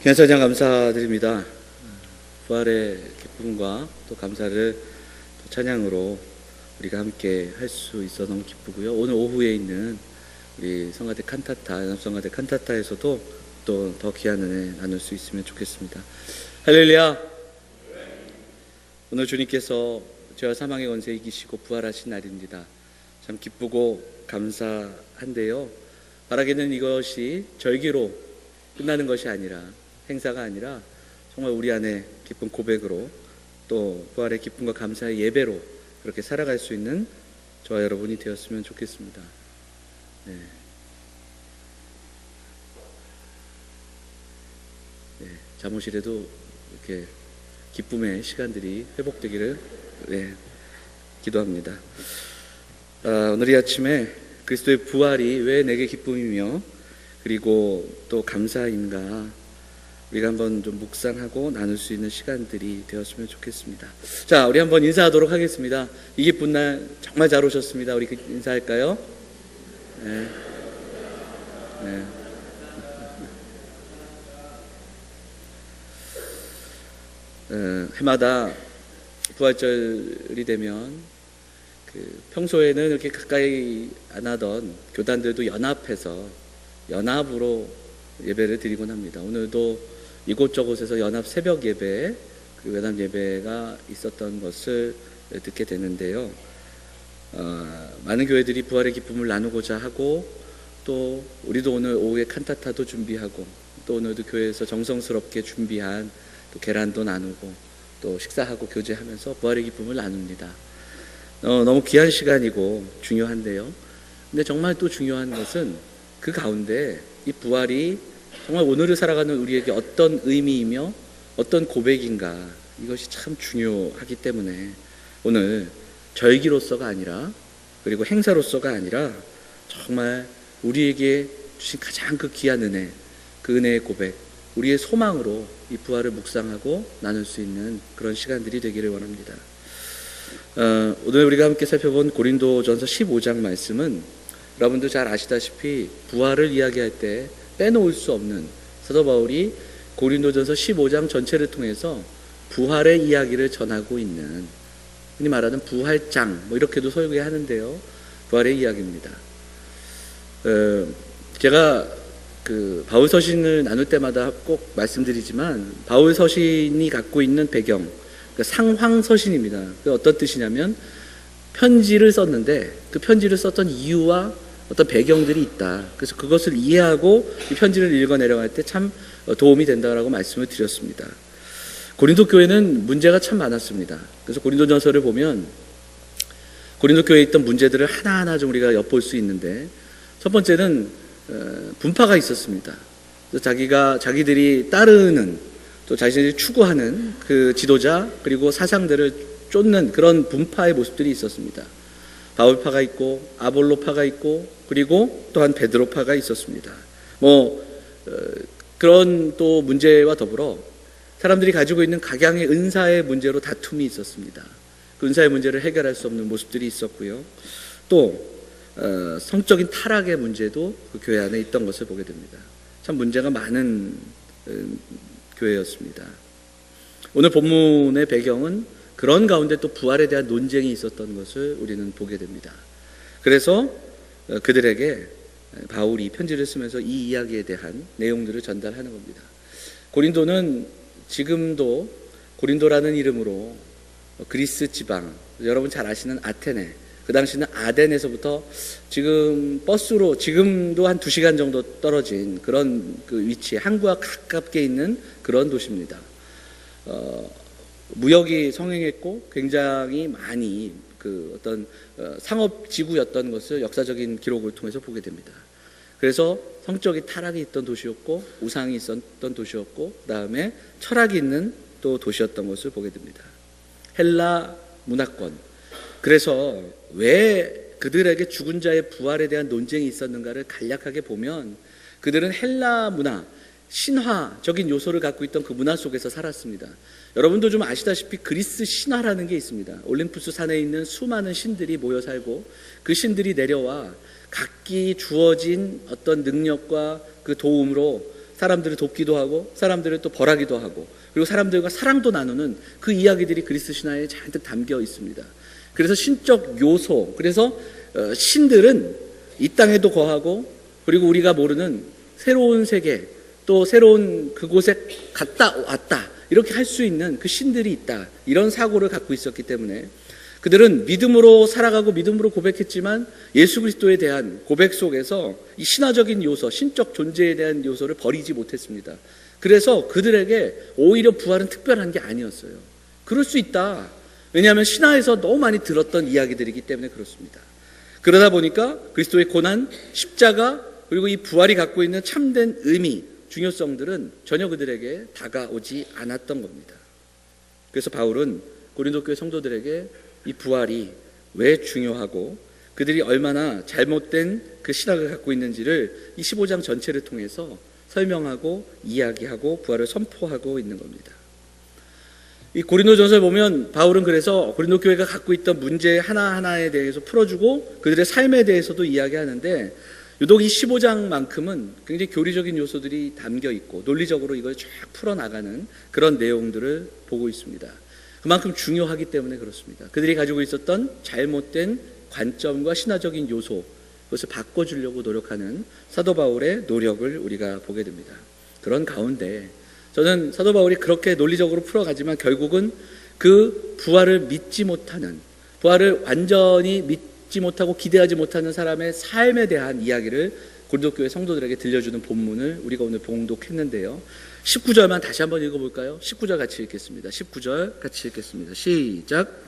현사장 감사드립니다. 부활의 기쁨과 또 감사를 또 찬양으로 우리가 함께 할 수 있어 너무 기쁘고요. 오늘 오후에 있는 우리 성가대 칸타타, 연합성가대 칸타타에서도 또 더 귀한 은혜 나눌 수 있으면 좋겠습니다. 할렐루야! 오늘 주님께서 죄와 사망의 권세 이기시고 부활하신 날입니다. 참 기쁘고 감사한데요. 바라기는 이것이 절기로 끝나는 것이 아니라, 행사가 아니라 정말 우리 안에 기쁜 고백으로 또 부활의 기쁨과 감사의 예배로 그렇게 살아갈 수 있는 저와 여러분이 되었으면 좋겠습니다. 네. 네. 잠옷이라도 이렇게 기쁨의 시간들이 회복되기를 기도합니다. 오늘 이 아침에 그리스도의 부활이 왜 내게 기쁨이며 그리고 또 감사인가 우리가 한번 좀 묵상하고 나눌 수 있는 시간들이 되었으면 좋겠습니다. 자, 우리 한번 인사하도록 하겠습니다. 이 기쁜 날 정말 잘 오셨습니다. 우리 인사할까요? 네. 네. 해마다 부활절이 되면 평소에는 이렇게 가까이 안 하던 교단들도 연합으로 예배를 드리곤 합니다. 오늘도 이곳저곳에서 연합 새벽 예배, 연합 예배가 있었던 것을 듣게 되는데요. 많은 교회들이 부활의 기쁨을 나누고자 하고 또 우리도 오늘 오후에 칸타타도 준비하고 또 오늘도 교회에서 정성스럽게 준비한 또 계란도 나누고 또 식사하고 교제하면서 부활의 기쁨을 나눕니다. 너무 귀한 시간이고 중요한데요. 근데 정말 또 중요한 것은 그 가운데 이 부활이 정말 오늘을 살아가는 우리에게 어떤 의미이며 어떤 고백인가, 이것이 참 중요하기 때문에 오늘 절기로서가 아니라 그리고 행사로서가 아니라 정말 우리에게 주신 가장 그 귀한 은혜, 그 은혜의 고백, 우리의 소망으로 이 부활을 묵상하고 나눌 수 있는 그런 시간들이 되기를 원합니다. 오늘 우리가 함께 살펴본 고린도전서 15장 말씀은 여러분도 잘 아시다시피 부활을 이야기할 때 빼놓을 수 없는 사도 바울이 고린도전서 15장 전체를 통해서 부활의 이야기를 전하고 있는, 흔히 말하는 부활장 이렇게도 소개하는데요. 부활의 이야기입니다. 제가 바울 서신을 나눌 때마다 꼭 말씀드리지만 바울 서신이 갖고 있는 배경, 상황 서신입니다. 어떤 뜻이냐면 편지를 썼는데 그 편지를 썼던 이유와 어떤 배경들이 있다. 그래서 그것을 이해하고 이 편지를 읽어 내려갈 때 참 도움이 된다라고 말씀을 드렸습니다. 고린도 교회는 문제가 참 많았습니다. 그래서 고린도전서를 보면 고린도 교회에 있던 문제들을 하나하나 좀 우리가 엿볼 수 있는데, 첫 번째는 분파가 있었습니다. 자기들이 따르는 또 자신들이 추구하는 그 지도자 그리고 사상들을 쫓는 그런 분파의 모습들이 있었습니다. 바울파가 있고 아볼로파가 있고 그리고 또한 베드로파가 있었습니다. 그런 또 문제와 더불어 사람들이 가지고 있는 각양의 은사의 문제로 다툼이 있었습니다. 그 은사의 문제를 해결할 수 없는 모습들이 있었고요. 또 성적인 타락의 문제도 그 교회 안에 있던 것을 보게 됩니다. 참 문제가 많은 교회였습니다. 오늘 본문의 배경은 그런 가운데 또 부활에 대한 논쟁이 있었던 것을 우리는 보게 됩니다. 그래서 그들에게 바울이 편지를 쓰면서 이 이야기에 대한 내용들을 전달하는 겁니다. 고린도는 지금도 고린도라는 이름으로 그리스 지방, 여러분 잘 아시는 아테네, 그 당시는 아덴에서부터 지금 버스로 지금도 한 2시간 정도 떨어진 그런 그 위치에 항구와 가깝게 있는 그런 도시입니다. 무역이 성행했고 굉장히 많이 어떤 상업지구였던 것을 역사적인 기록을 통해서 보게 됩니다. 그래서 성적인 타락이 있던 도시였고 우상이 있었던 도시였고 그 다음에 철학이 있는 또 도시였던 것을 보게 됩니다. 헬라 문화권. 그래서 왜 그들에게 죽은 자의 부활에 대한 논쟁이 있었는가를 간략하게 보면 그들은 헬라 문화, 신화적인 요소를 갖고 있던 그 문화 속에서 살았습니다. 여러분도 좀 아시다시피 그리스 신화라는 게 있습니다. 올림푸스 산에 있는 수많은 신들이 모여 살고 그 신들이 내려와 각기 주어진 어떤 능력과 그 도움으로 사람들을 돕기도 하고 사람들을 또 벌하기도 하고 그리고 사람들과 사랑도 나누는 그 이야기들이 그리스 신화에 잔뜩 담겨 있습니다. 그래서 신적 요소, 그래서 신들은 이 땅에도 거하고 그리고 우리가 모르는 새로운 세계 또 새로운 그곳에 갔다 왔다 이렇게 할 수 있는 그 신들이 있다, 이런 사고를 갖고 있었기 때문에 그들은 믿음으로 살아가고 믿음으로 고백했지만 예수 그리스도에 대한 고백 속에서 이 신화적인 요소, 신적 존재에 대한 요소를 버리지 못했습니다. 그래서 그들에게 오히려 부활은 특별한 게 아니었어요. 그럴 수 있다. 왜냐하면 신화에서 너무 많이 들었던 이야기들이기 때문에 그렇습니다. 그러다 보니까 그리스도의 고난, 십자가, 그리고 이 부활이 갖고 있는 참된 의미, 중요성들은 전혀 그들에게 다가오지 않았던 겁니다. 그래서 바울은 고린도 교회 성도들에게 이 부활이 왜 중요하고 그들이 얼마나 잘못된 그 신학을 갖고 있는지를 이 15장 전체를 통해서 설명하고 이야기하고 부활을 선포하고 있는 겁니다. 이 고린도전서를 보면 바울은 그래서 고린도 교회가 갖고 있던 문제 하나하나에 대해서 풀어주고 그들의 삶에 대해서도 이야기하는데 유독 이 15장만큼은 굉장히 교리적인 요소들이 담겨 있고 논리적으로 이걸 쫙 풀어나가는 그런 내용들을 보고 있습니다. 그만큼 중요하기 때문에 그렇습니다. 그들이 가지고 있었던 잘못된 관점과 신화적인 요소, 그것을 바꿔주려고 노력하는 사도 바울의 노력을 우리가 보게 됩니다. 그런 가운데 저는 사도 바울이 그렇게 논리적으로 풀어가지만 결국은 그 부활을 믿지 못하는, 부활을 완전히 믿지 못하고 기대하지 못하는 사람의 삶에 대한 이야기를 고린도 교회 성도들에게 들려주는 본문을 우리가 오늘 봉독했는데요. 19절만 다시 한번 읽어볼까요? 19절 같이 읽겠습니다. 19절 같이 읽겠습니다. 시작.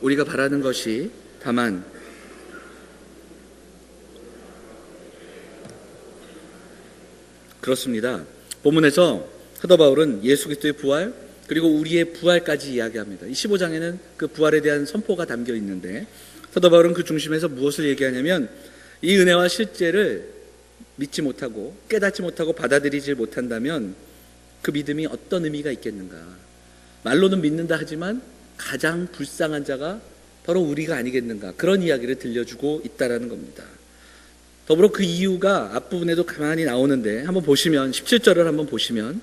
우리가 바라는 것이 다만 그렇습니다. 본문에서 사도 바울은 예수 그리스도의 부활 그리고 우리의 부활까지 이야기합니다. 이 15장에는 그 부활에 대한 선포가 담겨 있는데 사도 바울은 그 중심에서 무엇을 얘기하냐면 이 은혜와 실제를 믿지 못하고 깨닫지 못하고 받아들이지 못한다면 그 믿음이 어떤 의미가 있겠는가. 말로는 믿는다 하지만 가장 불쌍한 자가 바로 우리가 아니겠는가. 그런 이야기를 들려주고 있다는 겁니다. 더불어 그 이유가 앞부분에도 가만히 나오는데 한번 보시면 17절을 한번 보시면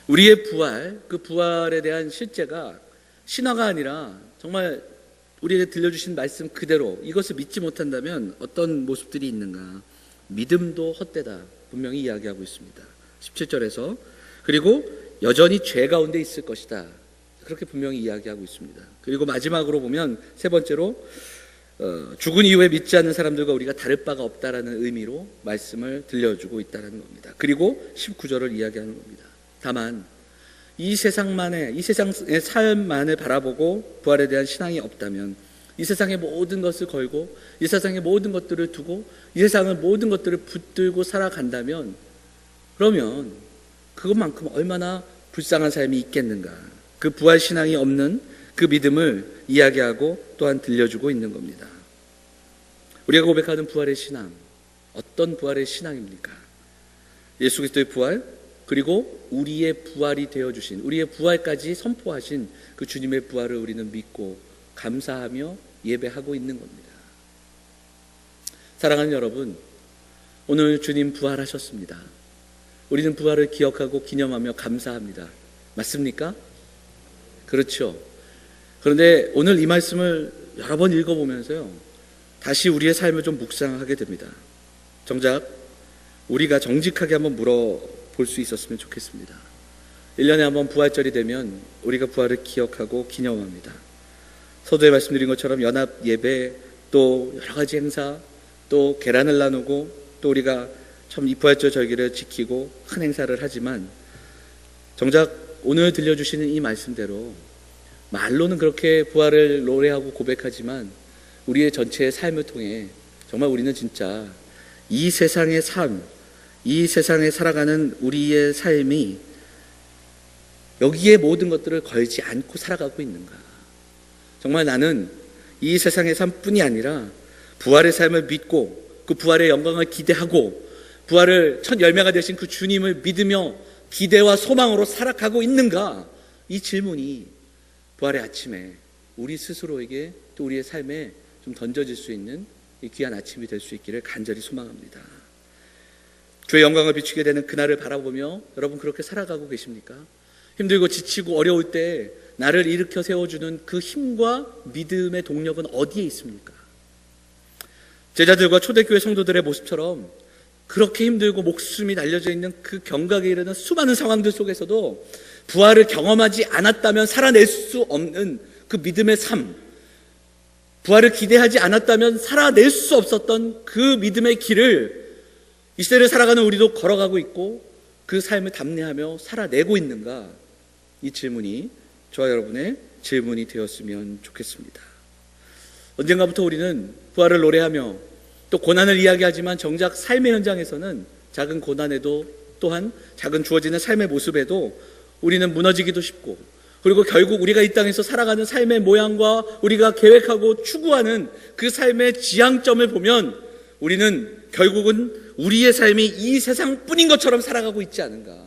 우리의 부활, 그 부활에 대한 실제가 신화가 아니라 정말 우리에게 들려주신 말씀 그대로 이것을 믿지 못한다면 어떤 모습들이 있는가. 믿음도 헛되다 분명히 이야기하고 있습니다. 17절에서 그리고 여전히 죄 가운데 있을 것이다 그렇게 분명히 이야기하고 있습니다. 그리고 마지막으로 보면 세 번째로 죽은 이후에 믿지 않는 사람들과 우리가 다를 바가 없다라는 의미로 말씀을 들려주고 있다는 겁니다. 그리고 19절을 이야기하는 겁니다. 다만 이 세상의 삶만을 바라보고 부활에 대한 신앙이 없다면 이 세상의 모든 것을 걸고 이 세상의 모든 것들을 두고 이 세상의 모든 것들을 붙들고 살아간다면 그러면 그것만큼 얼마나 불쌍한 삶이 있겠는가. 그 부활 신앙이 없는 그 믿음을 이야기하고 또한 들려주고 있는 겁니다. 우리가 고백하는 부활의 신앙, 어떤 부활의 신앙입니까? 예수 그리스도의 부활 그리고 우리의 부활이 되어주신, 우리의 부활까지 선포하신 그 주님의 부활을 우리는 믿고 감사하며 예배하고 있는 겁니다. 사랑하는 여러분, 오늘 주님 부활하셨습니다. 우리는 부활을 기억하고 기념하며 감사합니다. 맞습니까? 그렇죠. 그런데 오늘 이 말씀을 여러 번 읽어보면서요, 다시 우리의 삶을 좀 묵상하게 됩니다. 정작 우리가 정직하게 한번 물어볼 수 있었으면 좋겠습니다. 1년에 한번 부활절이 되면 우리가 부활을 기억하고 기념합니다. 서두에 말씀드린 것처럼 연합 예배, 또 여러 가지 행사, 또 계란을 나누고 또 우리가 참 이 부활절 절기를 지키고 큰 행사를 하지만 정작 오늘 들려주시는 이 말씀대로 말로는 그렇게 부활을 노래하고 고백하지만 우리의 전체의 삶을 통해 정말 우리는 진짜 이 세상의 삶, 이 세상에 살아가는 우리의 삶이 여기에 모든 것들을 걸지 않고 살아가고 있는가. 정말 나는 이 세상의 삶뿐이 아니라 부활의 삶을 믿고 그 부활의 영광을 기대하고 부활을 첫 열매가 되신 그 주님을 믿으며 기대와 소망으로 살아가고 있는가. 이 질문이 부활의 아침에 우리 스스로에게 또 우리의 삶에 좀 던져질 수 있는 이 귀한 아침이 될 수 있기를 간절히 소망합니다. 주의 영광을 비추게 되는 그날을 바라보며 여러분 그렇게 살아가고 계십니까? 힘들고 지치고 어려울 때 나를 일으켜 세워주는 그 힘과 믿음의 동력은 어디에 있습니까? 제자들과 초대교회 성도들의 모습처럼 그렇게 힘들고 목숨이 날려져 있는 그 경각에 이르는 수많은 상황들 속에서도 부활을 경험하지 않았다면 살아낼 수 없는 그 믿음의 삶, 부활을 기대하지 않았다면 살아낼 수 없었던 그 믿음의 길을 이 시대를 살아가는 우리도 걸어가고 있고 그 삶을 담내하며 살아내고 있는가? 이 질문이 저와 여러분의 질문이 되었으면 좋겠습니다. 언젠가부터 우리는 부활을 노래하며 또 고난을 이야기하지만 정작 삶의 현장에서는 작은 고난에도 또한 작은 주어지는 삶의 모습에도 우리는 무너지기도 쉽고, 그리고 결국 우리가 이 땅에서 살아가는 삶의 모양과 우리가 계획하고 추구하는 그 삶의 지향점을 보면 우리는 결국은 우리의 삶이 이 세상뿐인 것처럼 살아가고 있지 않은가.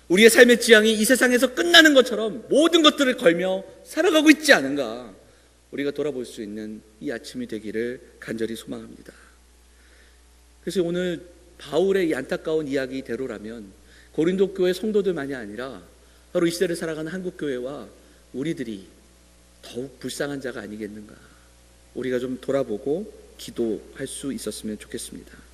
우리의 삶의 지향이 이 세상에서 끝나는 것처럼 모든 것들을 걸며 살아가고 있지 않은가. 우리가 돌아볼 수 있는 이 아침이 되기를 간절히 소망합니다. 그래서 오늘 바울의 이 안타까운 이야기대로라면 고린도 교회 성도들만이 아니라 바로 이 시대를 살아가는 한국교회와 우리들이 더욱 불쌍한 자가 아니겠는가. 우리가 좀 돌아보고 기도할 수 있었으면 좋겠습니다.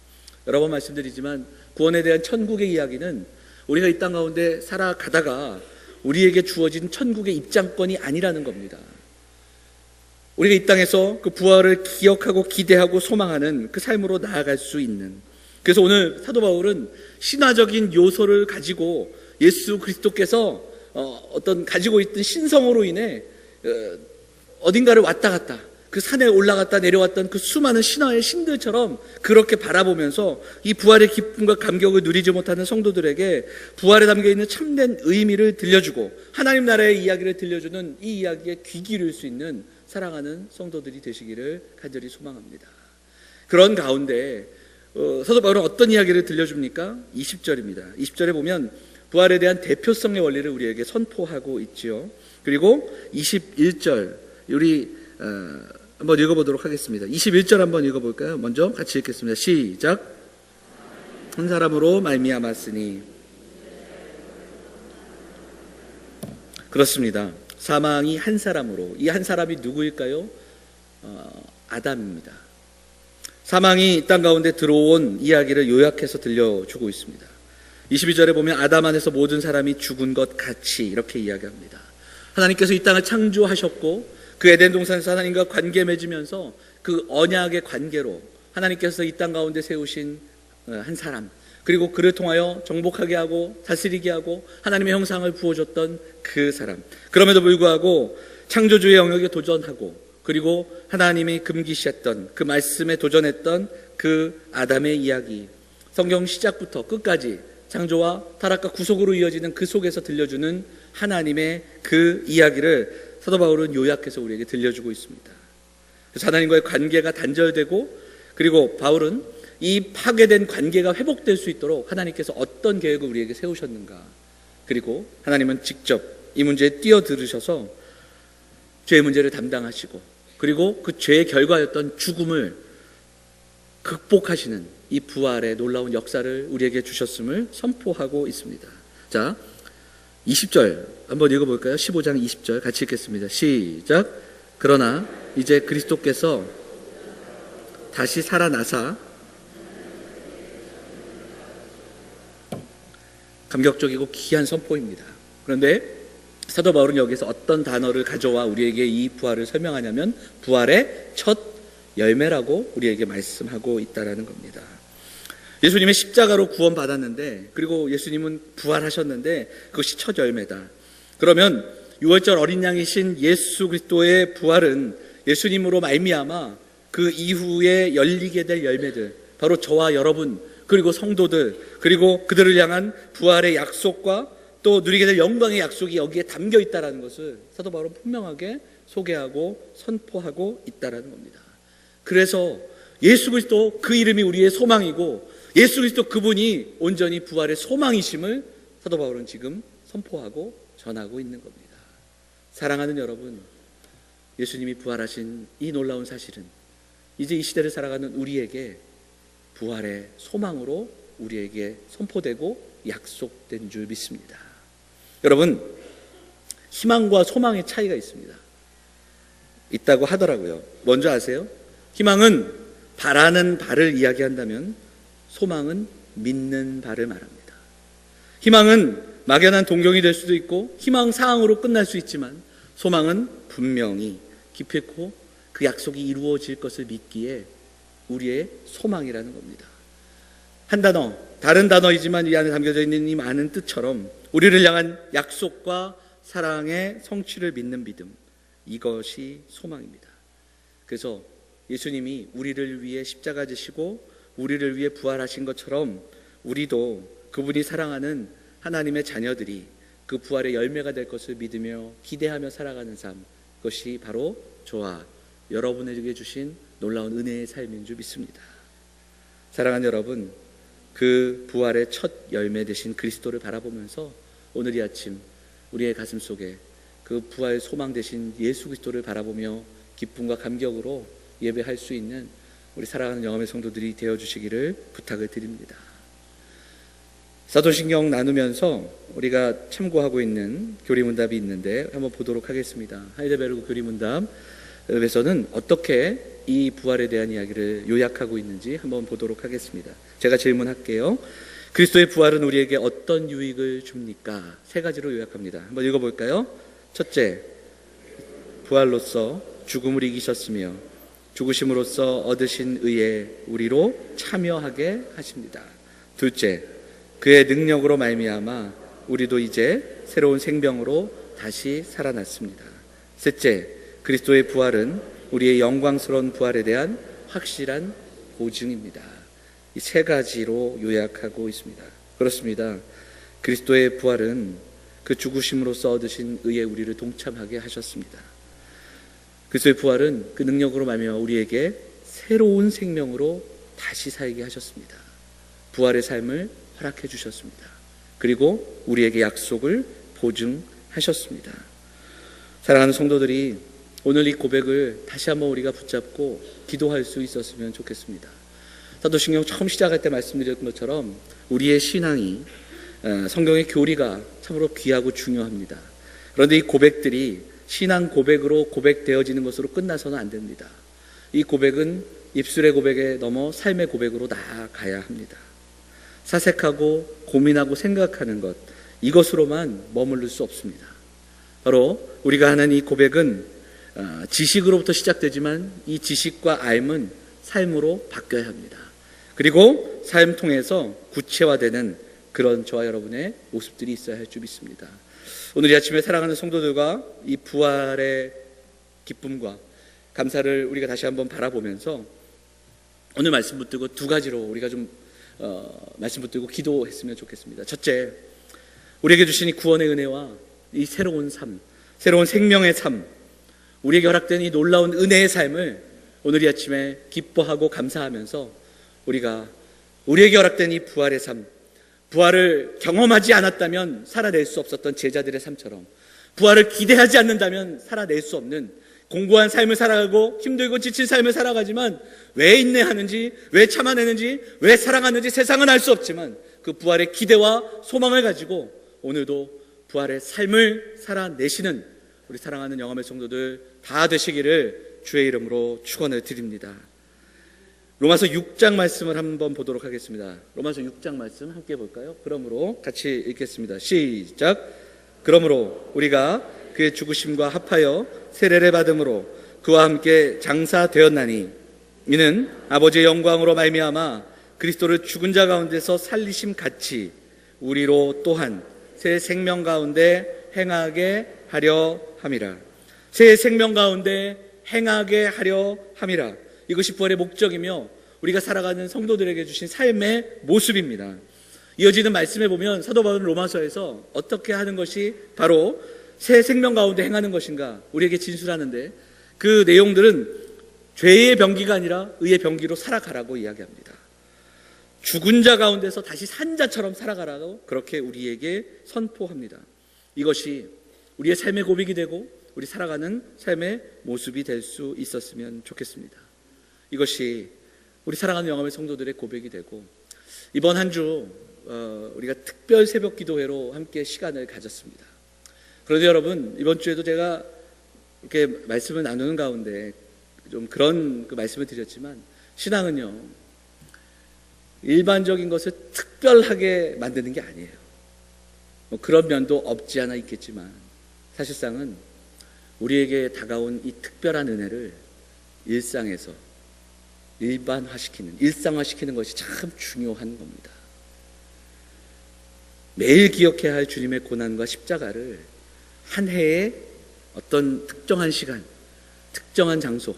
여러 번 말씀드리지만 구원에 대한 천국의 이야기는 우리가 이 땅 가운데 살아가다가 우리에게 주어진 천국의 입장권이 아니라는 겁니다. 우리가 이 땅에서 그 부활을 기억하고 기대하고 소망하는 그 삶으로 나아갈 수 있는, 그래서 오늘 사도 바울은 신화적인 요소를 가지고 예수 그리스도께서 어떤 가지고 있던 신성으로 인해 어딘가를 왔다 갔다, 그 산에 올라갔다 내려왔던 그 수많은 신화의 신들처럼 그렇게 바라보면서 이 부활의 기쁨과 감격을 누리지 못하는 성도들에게 부활에 담겨있는 참된 의미를 들려주고 하나님 나라의 이야기를 들려주는 이 이야기에 귀 기울일 수 있는 사랑하는 성도들이 되시기를 간절히 소망합니다. 그런 가운데 사도 바울은 어떤 이야기를 들려줍니까? 20절입니다. 20절에 보면 부활에 대한 대표성의 원리를 우리에게 선포하고 있지요. 그리고 21절 우리 한번 읽어보도록 하겠습니다. 21절 한번 읽어볼까요? 먼저 같이 읽겠습니다. 시작. 한 사람으로 말미암았으니. 그렇습니다. 사망이 한 사람으로, 이 한 사람이 누구일까요? 아담입니다. 사망이 이 땅 가운데 들어온 이야기를 요약해서 들려주고 있습니다. 22절에 보면 아담 안에서 모든 사람이 죽은 것 같이 이렇게 이야기합니다. 하나님께서 이 땅을 창조하셨고 그 에덴 동산에서 하나님과 관계 맺으면서 그 언약의 관계로 하나님께서 이 땅 가운데 세우신 한 사람, 그리고 그를 통하여 정복하게 하고 다스리게 하고 하나님의 형상을 부어줬던 그 사람, 그럼에도 불구하고 창조주의 영역에 도전하고 그리고 하나님이 금기시했던 그 말씀에 도전했던 그 아담의 이야기, 성경 시작부터 끝까지 창조와 타락과 구속으로 이어지는 그 속에서 들려주는 하나님의 그 이야기를 사도 바울은 요약해서 우리에게 들려주고 있습니다. 그래서 하나님과의 관계가 단절되고, 그리고 바울은 이 파괴된 관계가 회복될 수 있도록 하나님께서 어떤 계획을 우리에게 세우셨는가, 그리고 하나님은 직접 이 문제에 뛰어들으셔서 죄의 문제를 담당하시고 그리고 그 죄의 결과였던 죽음을 극복하시는 이 부활의 놀라운 역사를 우리에게 주셨음을 선포하고 있습니다. 자, 20절 한번 읽어볼까요? 15장 20절 같이 읽겠습니다. 시작. 그러나 이제 그리스도께서 다시 살아나사, 감격적이고 귀한 선포입니다. 그런데 사도 바울은 여기서 어떤 단어를 가져와 우리에게 이 부활을 설명하냐면 부활의 첫 열매라고 우리에게 말씀하고 있다는 겁니다. 예수님의 십자가로 구원받았는데, 그리고 예수님은 부활하셨는데 그것이 첫 열매다. 그러면 6월절 어린 양이신 예수 그리스도의 부활은 예수님으로 말미암아 그 이후에 열리게 될 열매들, 바로 저와 여러분 그리고 성도들, 그리고 그들을 향한 부활의 약속과 또 누리게 될 영광의 약속이 여기에 담겨 있다는 것을 사도 바울은 분명하게 소개하고 선포하고 있다는 겁니다. 그래서 예수 그리스도 그 이름이 우리의 소망이고 예수 그리스도 그분이 온전히 부활의 소망이심을 사도 바울은 지금 선포하고 전하고 있는 겁니다. 사랑하는 여러분, 예수님이 부활하신 이 놀라운 사실은 이제 이 시대를 살아가는 우리에게 부활의 소망으로 우리에게 선포되고 약속된 줄 믿습니다. 여러분, 희망과 소망의 차이가 있다고 하더라고요. 먼저 아세요? 희망은 바라는 바를 이야기한다면 소망은 믿는 바를 말합니다. 희망은 막연한 동경이 될 수도 있고 희망사항으로 끝날 수 있지만 소망은 분명히 기필코 그 약속이 이루어질 것을 믿기에 우리의 소망이라는 겁니다. 한 단어, 다른 단어이지만 이 안에 담겨져 있는 이 많은 뜻처럼 우리를 향한 약속과 사랑의 성취를 믿는 믿음, 이것이 소망입니다. 그래서 예수님이 우리를 위해 십자가 지시고 우리를 위해 부활하신 것처럼 우리도 그분이 사랑하는 하나님의 자녀들이 그 부활의 열매가 될 것을 믿으며 기대하며 살아가는 삶, 그것이 바로 저와 여러분에게 주신 놀라운 은혜의 삶인 줄 믿습니다. 사랑하는 여러분, 그 부활의 첫 열매 되신 그리스도를 바라보면서 오늘 이 아침 우리의 가슴 속에 그 부활 소망 되신 예수 그리스도를 바라보며 기쁨과 감격으로 예배할 수 있는 우리 사랑하는 영암의 성도들이 되어주시기를 부탁을 드립니다. 사도신경 나누면서 우리가 참고하고 있는 교리문답이 있는데 한번 보도록 하겠습니다. 하이델베르크 교리문답에서는 어떻게 이 부활에 대한 이야기를 요약하고 있는지 한번 보도록 하겠습니다. 제가 질문할게요. 그리스도의 부활은 우리에게 어떤 유익을 줍니까? 세 가지로 요약합니다. 한번 읽어볼까요? 첫째, 부활로서 죽음을 이기셨으며 죽으심으로써 얻으신 의에 우리로 참여하게 하십니다. 둘째, 그의 능력으로 말미암아 우리도 이제 새로운 생명으로 다시 살아났습니다. 셋째, 그리스도의 부활은 우리의 영광스러운 부활에 대한 확실한 보증입니다. 이 세 가지로 요약하고 있습니다. 그렇습니다. 그리스도의 부활은 그 죽으심으로써 얻으신 의에 우리를 동참하게 하셨습니다. 그리스도의 부활은 그 능력으로 말미암아 우리에게 새로운 생명으로 다시 살게 하셨습니다. 부활의 삶을 허락해 주셨습니다. 그리고 우리에게 약속을 보증하셨습니다. 사랑하는 성도들이 오늘 이 고백을 다시 한번 우리가 붙잡고 기도할 수 있었으면 좋겠습니다. 사도신경 처음 시작할 때 말씀드렸던 것처럼 우리의 신앙이 성경의 교리가 참으로 귀하고 중요합니다. 그런데 이 고백들이 신앙 고백으로 고백되어지는 것으로 끝나서는 안 됩니다. 이 고백은 입술의 고백에 넘어 삶의 고백으로 나아가야 합니다. 사색하고 고민하고 생각하는 것, 이것으로만 머무를 수 없습니다. 바로 우리가 하는 이 고백은 지식으로부터 시작되지만 이 지식과 알은 삶으로 바뀌어야 합니다. 그리고 삶 통해서 구체화되는 그런 저와 여러분의 모습들이 있어야 할 줄 믿습니다. 오늘 이 아침에 사랑하는 성도들과 이 부활의 기쁨과 감사를 우리가 다시 한번 바라보면서 오늘 말씀 붙들고 두 가지로 우리가 좀 말씀 붙들고 기도했으면 좋겠습니다. 첫째, 우리에게 주신 이 구원의 은혜와 이 새로운 삶, 새로운 생명의 삶, 우리에게 허락된 이 놀라운 은혜의 삶을 오늘 이 아침에 기뻐하고 감사하면서 우리가 우리에게 허락된 이 부활의 삶, 부활을 경험하지 않았다면 살아낼 수 없었던 제자들의 삶처럼 부활을 기대하지 않는다면 살아낼 수 없는 공고한 삶을 살아가고 힘들고 지친 삶을 살아가지만 왜 인내하는지, 왜 참아내는지, 왜 사랑하는지 세상은 알 수 없지만 그 부활의 기대와 소망을 가지고 오늘도 부활의 삶을 살아내시는 우리 사랑하는 영암의 성도들 다 되시기를 주의 이름으로 축원을 드립니다. 로마서 6장 말씀을 한번 보도록 하겠습니다. 로마서 6장 말씀 함께 볼까요? 그러므로 같이 읽겠습니다. 시작. 그러므로 우리가 그의 죽으심과 합하여 세례를 받음으로 그와 함께 장사되었나니 이는 아버지의 영광으로 말미암아 그리스도를 죽은 자 가운데서 살리심 같이 우리로 또한 새 생명 가운데 행하게 하려 함이라. 새 생명 가운데 행하게 하려 함이라. 이것이 부활의 목적이며 우리가 살아가는 성도들에게 주신 삶의 모습입니다. 이어지는 말씀에 보면 사도 바울은 로마서에서 어떻게 하는 것이 바로 새 생명 가운데 행하는 것인가 우리에게 진술하는데 그 내용들은 죄의 병기가 아니라 의의 병기로 살아가라고 이야기합니다. 죽은 자 가운데서 다시 산 자처럼 살아가라고 그렇게 우리에게 선포합니다. 이것이 우리의 삶의 고백이 되고 우리 살아가는 삶의 모습이 될 수 있었으면 좋겠습니다. 이것이 우리 사랑하는 영암의 성도들의 고백이 되고 이번 한 주 우리가 특별 새벽 기도회로 함께 시간을 가졌습니다. 그런데 여러분, 이번 주에도 제가 이렇게 말씀을 나누는 가운데 좀 그런 말씀을 드렸지만, 신앙은요, 일반적인 것을 특별하게 만드는 게 아니에요. 그런 면도 없지 않아 있겠지만, 사실상은 우리에게 다가온 이 특별한 은혜를 일상에서 일상화시키는 것이 참 중요한 겁니다. 매일 기억해야 할 주님의 고난과 십자가를 한 해에 어떤 특정한 시간, 특정한 장소,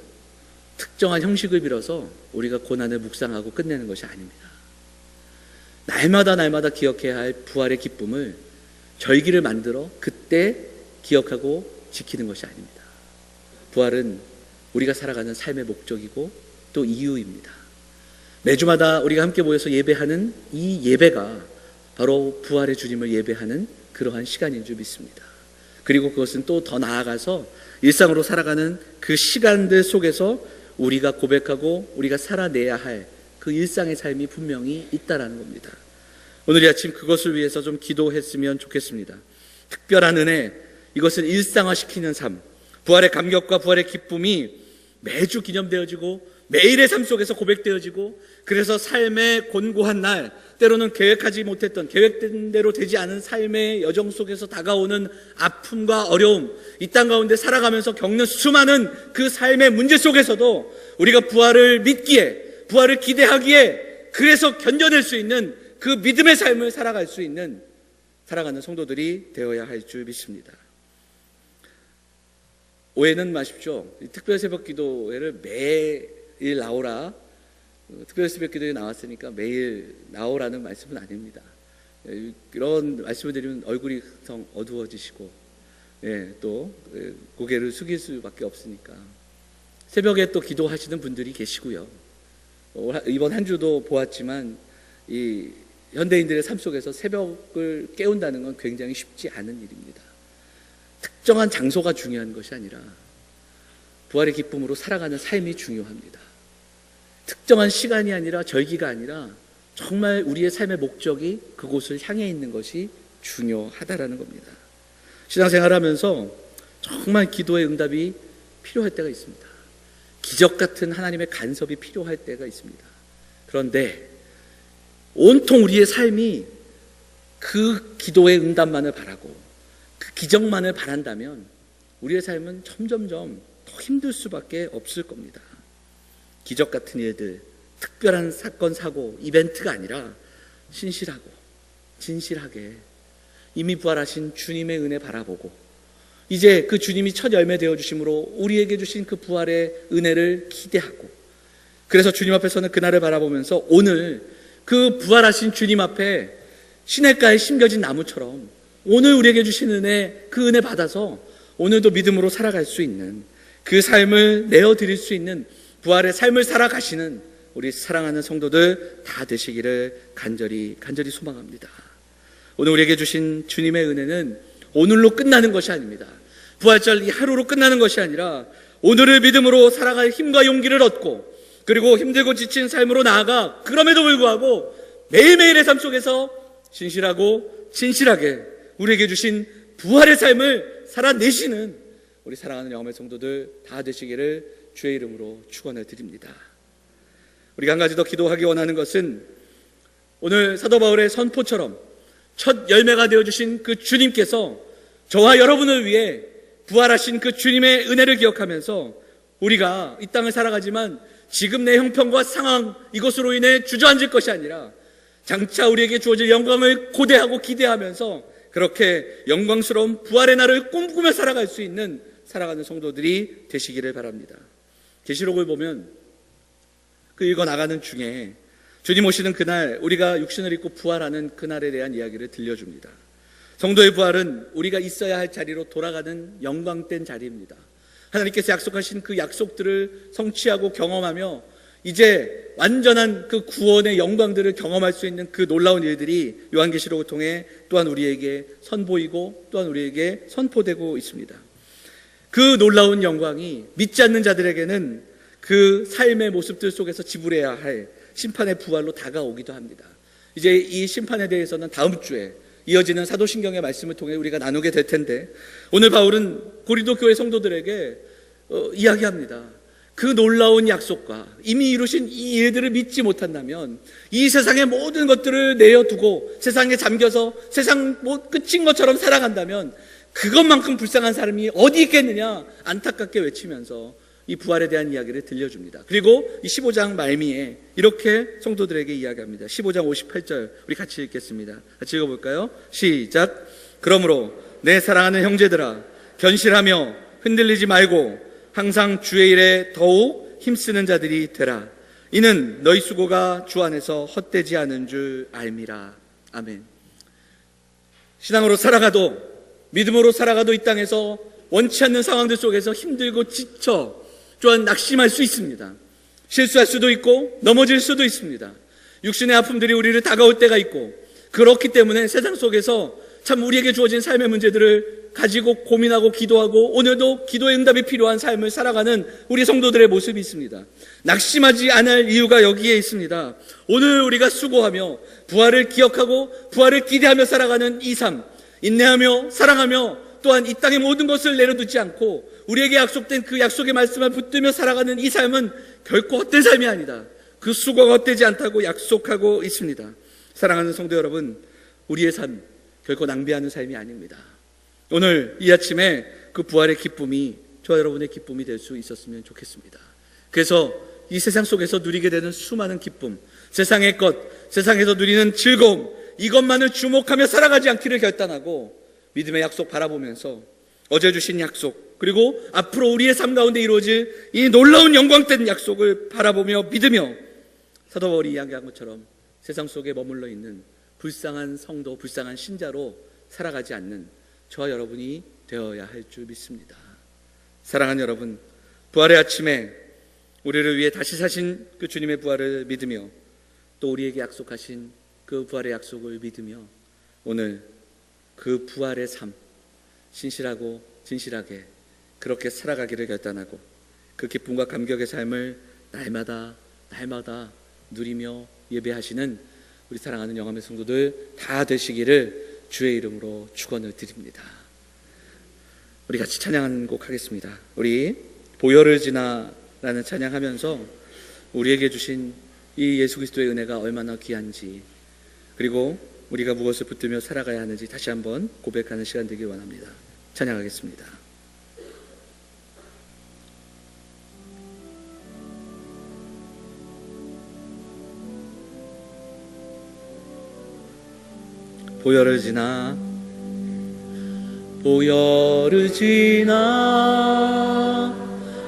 특정한 형식을 빌어서 우리가 고난을 묵상하고 끝내는 것이 아닙니다. 날마다 기억해야 할 부활의 기쁨을 절기를 만들어 그때 기억하고 지키는 것이 아닙니다. 부활은 우리가 살아가는 삶의 목적이고 또 이유입니다. 매주마다 우리가 함께 모여서 예배하는 이 예배가 바로 부활의 주님을 예배하는 그러한 시간인 줄 믿습니다. 그리고 그것은 또 더 나아가서 일상으로 살아가는 그 시간들 속에서 우리가 고백하고 우리가 살아내야 할 그 일상의 삶이 분명히 있다라는 겁니다. 오늘 이 아침 그것을 위해서 좀 기도했으면 좋겠습니다. 특별한 은혜, 이것을 일상화시키는 삶, 부활의 감격과 부활의 기쁨이 매주 기념되어지고 매일의 삶 속에서 고백되어지고, 그래서 삶의 곤고한 날, 때로는 계획하지 못했던, 계획된 대로 되지 않은 삶의 여정 속에서 다가오는 아픔과 어려움, 이 땅 가운데 살아가면서 겪는 수많은 그 삶의 문제 속에서도 우리가 부활을 믿기에, 부활을 기대하기에, 그래서 견뎌낼 수 있는 그 믿음의 삶을 살아갈 수 있는, 살아가는 성도들이 되어야 할 줄 믿습니다. 오해는 마십시오. 특별 새벽 기도회를 매일 나오라, 특별 새벽 기도회 나왔으니까 매일 나오라는 말씀은 아닙니다. 이런 말씀을 드리면 얼굴이 성 어두워지시고, 또 고개를 숙일 수밖에 없으니까 새벽에 또 기도하시는 분들이 계시고요. 이번 한 주도 보았지만 이 현대인들의 삶 속에서 새벽을 깨운다는 건 굉장히 쉽지 않은 일입니다. 특정한 장소가 중요한 것이 아니라 부활의 기쁨으로 살아가는 삶이 중요합니다. 특정한 시간이 아니라 절기가 아니라 정말 우리의 삶의 목적이 그곳을 향해 있는 것이 중요하다라는 겁니다. 신앙생활을 하면서 정말 기도의 응답이 필요할 때가 있습니다. 기적 같은 하나님의 간섭이 필요할 때가 있습니다. 그런데 온통 우리의 삶이 그 기도의 응답만을 바라고 그 기적만을 바란다면 우리의 삶은 점점점 더 힘들 수밖에 없을 겁니다. 기적 같은 일들, 특별한 사건, 사고, 이벤트가 아니라 신실하고 진실하게 이미 부활하신 주님의 은혜 바라보고, 이제 그 주님이 첫 열매 되어주심으로 우리에게 주신 그 부활의 은혜를 기대하고, 그래서 주님 앞에서는 그날을 바라보면서 오늘 그 부활하신 주님 앞에 시냇가에 심겨진 나무처럼 오늘 우리에게 주신 은혜, 그 은혜 받아서 오늘도 믿음으로 살아갈 수 있는, 그 삶을 내어드릴 수 있는 부활의 삶을 살아가시는 우리 사랑하는 성도들 다 되시기를 간절히 소망합니다. 오늘 우리에게 주신 주님의 은혜는 오늘로 끝나는 것이 아닙니다. 부활절 이 하루로 끝나는 것이 아니라 오늘을 믿음으로 살아갈 힘과 용기를 얻고, 그리고 힘들고 지친 삶으로 나아가 그럼에도 불구하고 매일매일의 삶 속에서 신실하고 진실하게 우리에게 주신 부활의 삶을 살아내시는 우리 사랑하는 영험의 성도들 다 되시기를 주의 이름으로 축원을 드립니다. 우리가 한 가지 더 기도하기 원하는 것은 오늘 사도 바울의 선포처럼 첫 열매가 되어주신 그 주님께서 저와 여러분을 위해 부활하신 그 주님의 은혜를 기억하면서 우리가 이 땅을 살아가지만 지금 내 형편과 상황, 이것으로 인해 주저앉을 것이 아니라 장차 우리에게 주어질 영광을 고대하고 기대하면서 그렇게 영광스러운 부활의 날을 꿈꾸며 살아갈 수 있는 살아가는 성도들이 되시기를 바랍니다. 계시록을 보면 그 읽어나가는 중에 주님 오시는 그날, 우리가 육신을 입고 부활하는 그날에 대한 이야기를 들려줍니다. 성도의 부활은 우리가 있어야 할 자리로 돌아가는 영광된 자리입니다. 하나님께서 약속하신 그 약속들을 성취하고 경험하며 이제 완전한 그 구원의 영광들을 경험할 수 있는 그 놀라운 일들이 요한계시록을 통해 또한 우리에게 선보이고 또한 우리에게 선포되고 있습니다. 그 놀라운 영광이 믿지 않는 자들에게는 그 삶의 모습들 속에서 지불해야 할 심판의 부활로 다가오기도 합니다. 이제 이 심판에 대해서는 다음 주에 이어지는 사도신경의 말씀을 통해 우리가 나누게 될 텐데, 오늘 바울은 고린도 교회 성도들에게 이야기합니다. 그 놀라운 약속과 이미 이루신 이 일들을 믿지 못한다면 이 세상의 모든 것들을 내어두고 세상에 잠겨서 세상 끝인 것처럼 살아간다면 그것만큼 불쌍한 사람이 어디 있겠느냐 안타깝게 외치면서 이 부활에 대한 이야기를 들려줍니다. 그리고 이 15장 말미에 이렇게 성도들에게 이야기합니다. 15장 58절 우리 같이 읽겠습니다. 같이 읽어볼까요? 시작. 그러므로 내 사랑하는 형제들아, 견실하며 흔들리지 말고 항상 주의 일에 더욱 힘쓰는 자들이 되라. 이는 너희 수고가 주 안에서 헛되지 않은 줄 알미라. 아멘. 신앙으로 살아가도, 믿음으로 살아가도 이 땅에서 원치 않는 상황들 속에서 힘들고 지쳐 또한 낙심할 수 있습니다. 실수할 수도 있고 넘어질 수도 있습니다. 육신의 아픔들이 우리를 다가올 때가 있고, 그렇기 때문에 세상 속에서 참 우리에게 주어진 삶의 문제들을 가지고 고민하고 기도하고 오늘도 기도의 응답이 필요한 삶을 살아가는 우리 성도들의 모습이 있습니다. 낙심하지 않을 이유가 여기에 있습니다. 오늘 우리가 수고하며 부활을 기억하고 부활을 기대하며 살아가는 이 삶, 인내하며 사랑하며 또한 이 땅의 모든 것을 내려두지 않고 우리에게 약속된 그 약속의 말씀을 붙들며 살아가는 이 삶은 결코 헛된 삶이 아니다. 그 수고가 헛되지 않다고 약속하고 있습니다. 사랑하는 성도 여러분, 우리의 삶 결코 낭비하는 삶이 아닙니다. 오늘 이 아침에 그 부활의 기쁨이 저와 여러분의 기쁨이 될 수 있었으면 좋겠습니다. 그래서 이 세상 속에서 누리게 되는 수많은 기쁨, 세상의 것, 세상에서 누리는 즐거움, 이것만을 주목하며 살아가지 않기를 결단하고 믿음의 약속 바라보면서 어제 주신 약속, 그리고 앞으로 우리의 삶 가운데 이루어질 이 놀라운 영광된 약속을 바라보며 믿으며 사도 바울이 이야기한 것처럼 세상 속에 머물러 있는 불쌍한 성도, 불쌍한 신자로 살아가지 않는 저와 여러분이 되어야 할 줄 믿습니다. 사랑하는 여러분, 부활의 아침에 우리를 위해 다시 사신 그 주님의 부활을 믿으며 또 우리에게 약속하신 그 부활의 약속을 믿으며 오늘 그 부활의 삶, 신실하고 진실하게 그렇게 살아가기를 결단하고 그 기쁨과 감격의 삶을 날마다 누리며 예배하시는 우리 사랑하는 영암의 성도들 다 되시기를 주의 이름으로 축원을 드립니다. 우리 같이 찬양하는 곡 하겠습니다. 우리 보혈을 지나라는 찬양하면서 우리에게 주신 이 예수 그리스도의 은혜가 얼마나 귀한지, 그리고 우리가 무엇을 붙들며 살아가야 하는지 다시 한번 고백하는 시간 되길 원합니다. 찬양하겠습니다. 보혈을 지나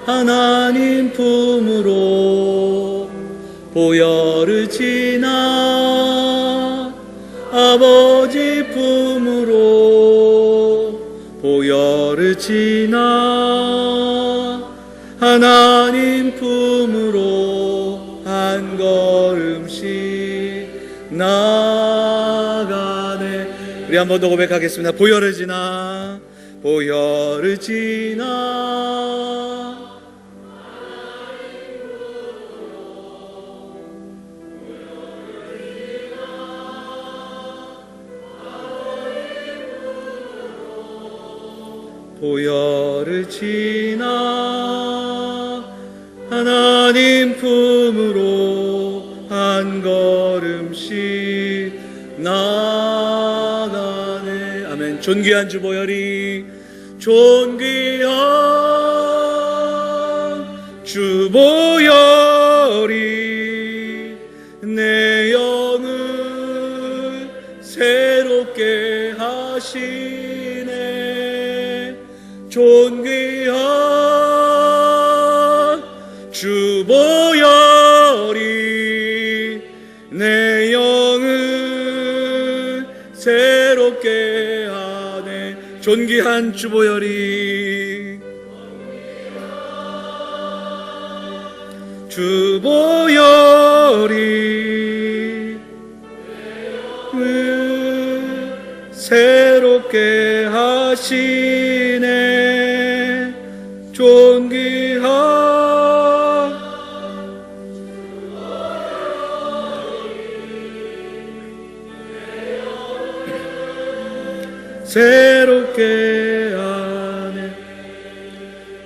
하나님 품으로 보혈을 지나 아버지 품으로 보혈을 지나 하나님 품으로 한 걸음씩 나가네. 우리 한 번 더 고백하겠습니다. 보혈을 지나 보혈을 지나 하나님 품으로 한 걸음씩 나가네. 아멘. 존귀한 주 보혈이, 존귀한 주 보혈이 내 영을 새롭게 하시네. 존귀한 주 보혈이 내 영을 새롭게 하네. 존귀한 주 보혈이, 주 보혈이 새롭게 하시네. 존귀한 새롭게 하네.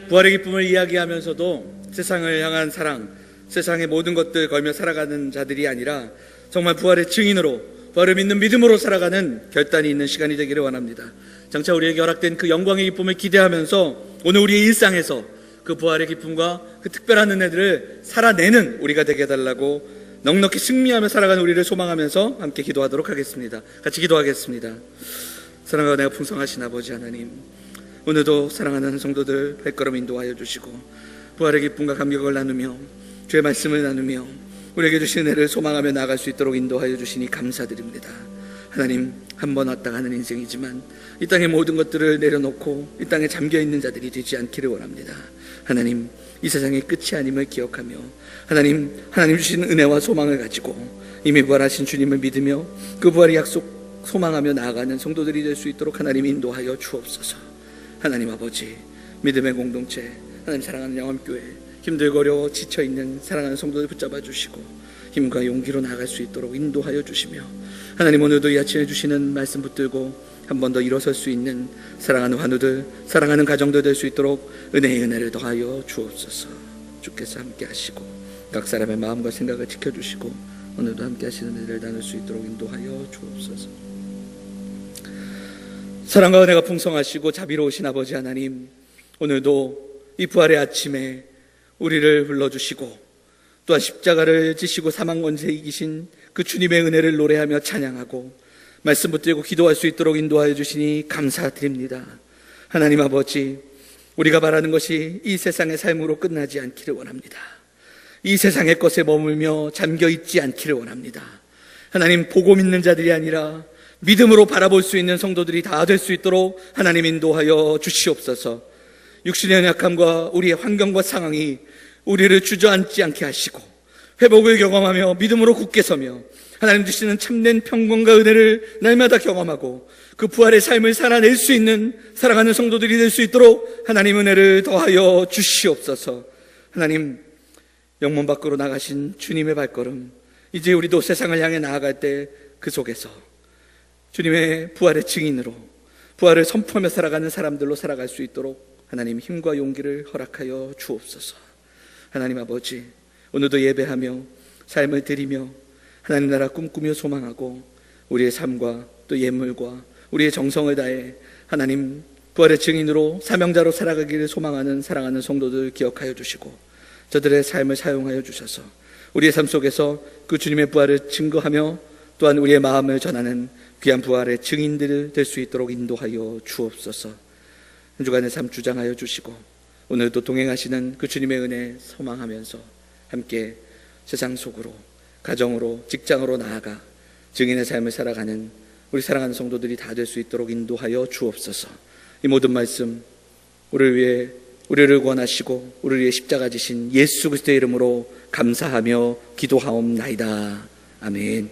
부활의 기쁨을 이야기하면서도 세상을 향한 사랑, 세상의 모든 것들 걸며 살아가는 자들이 아니라 정말 부활의 증인으로, 부활을 믿는 믿음으로 살아가는 결단이 있는 시간이 되기를 원합니다. 장차 우리에게 허락된 그 영광의 기쁨을 기대하면서 오늘 우리의 일상에서 그 부활의 기쁨과 그 특별한 은혜들을 살아내는 우리가 되게 해달라고 넉넉히 승리하며 살아가는 우리를 소망하면서 함께 기도하도록 하겠습니다. 같이 기도하겠습니다. 사랑하고 내가 풍성하신 아버지 하나님, 오늘도 사랑하는 성도들 발걸음 인도하여 주시고 부활의 기쁨과 감격을 나누며 주의 말씀을 나누며 우리에게 주신 은혜를 소망하며 나아갈 수 있도록 인도하여 주시니 감사드립니다. 하나님, 한 번 왔다 가는 인생이지만 이 땅의 모든 것들을 내려놓고 이 땅에 잠겨있는 자들이 되지 않기를 원합니다. 하나님, 이 세상의 끝이 아님을 기억하며 하나님 주신 은혜와 소망을 가지고 이미 부활하신 주님을 믿으며 그 부활의 약속 소망하며 나아가는 성도들이 될 수 있도록 하나님 인도하여 주옵소서. 하나님 아버지, 믿음의 공동체, 하나님 사랑하는 영암교회, 힘들고 어려워 지쳐있는 사랑하는 성도들 붙잡아 주시고 힘과 용기로 나아갈 수 있도록 인도하여 주시며 하나님, 오늘도 이 아침에 주시는 말씀 붙들고 한 번 더 일어설 수 있는 사랑하는 환우들, 사랑하는 가정들 될 수 있도록 은혜의 은혜를 더하여 주옵소서. 주께서 함께 하시고 각 사람의 마음과 생각을 지켜주시고 오늘도 함께 하시는 은혜를 나눌 수 있도록 인도하여 주옵소서. 사랑과 은혜가 풍성하시고 자비로우신 아버지 하나님, 오늘도 이 부활의 아침에 우리를 불러주시고 또한 십자가를 지시고 사망 권세 이기신 그 주님의 은혜를 노래하며 찬양하고 말씀 붙들고 기도할 수 있도록 인도하여 주시니 감사드립니다. 하나님 아버지, 우리가 바라는 것이 이 세상의 삶으로 끝나지 않기를 원합니다. 이 세상의 것에 머물며 잠겨있지 않기를 원합니다. 하나님, 보고 믿는 자들이 아니라 믿음으로 바라볼 수 있는 성도들이 다 될 수 있도록 하나님 인도하여 주시옵소서. 육신의 연약함과 우리의 환경과 상황이 우리를 주저앉지 않게 하시고 회복을 경험하며 믿음으로 굳게 서며 하나님 주시는 참된 평강과 은혜를 날마다 경험하고 그 부활의 삶을 살아낼 수 있는 사랑하는 성도들이 될 수 있도록 하나님 은혜를 더하여 주시옵소서. 하나님, 영문 밖으로 나가신 주님의 발걸음, 이제 우리도 세상을 향해 나아갈 때 그 속에서 주님의 부활의 증인으로 부활을 선포하며 살아가는 사람들로 살아갈 수 있도록 하나님 힘과 용기를 허락하여 주옵소서. 하나님 아버지, 오늘도 예배하며 삶을 드리며 하나님 나라 꿈꾸며 소망하고 우리의 삶과 또 예물과 우리의 정성을 다해 하나님 부활의 증인으로 사명자로 살아가기를 소망하는 사랑하는 성도들 기억하여 주시고 저들의 삶을 사용하여 주셔서 우리의 삶 속에서 그 주님의 부활을 증거하며 또한 우리의 마음을 전하는 귀한 부활의 증인들 될 수 있도록 인도하여 주옵소서. 한 주간의 삶 주장하여 주시고 오늘도 동행하시는 그 주님의 은혜 소망하면서 함께 세상 속으로 가정으로 직장으로 나아가 증인의 삶을 살아가는 우리 사랑하는 성도들이 다 될 수 있도록 인도하여 주옵소서. 이 모든 말씀 우리를 구원하시고 우리를 위해 십자가 지신 예수 그리스도의 이름으로 감사하며 기도하옵나이다. 아멘.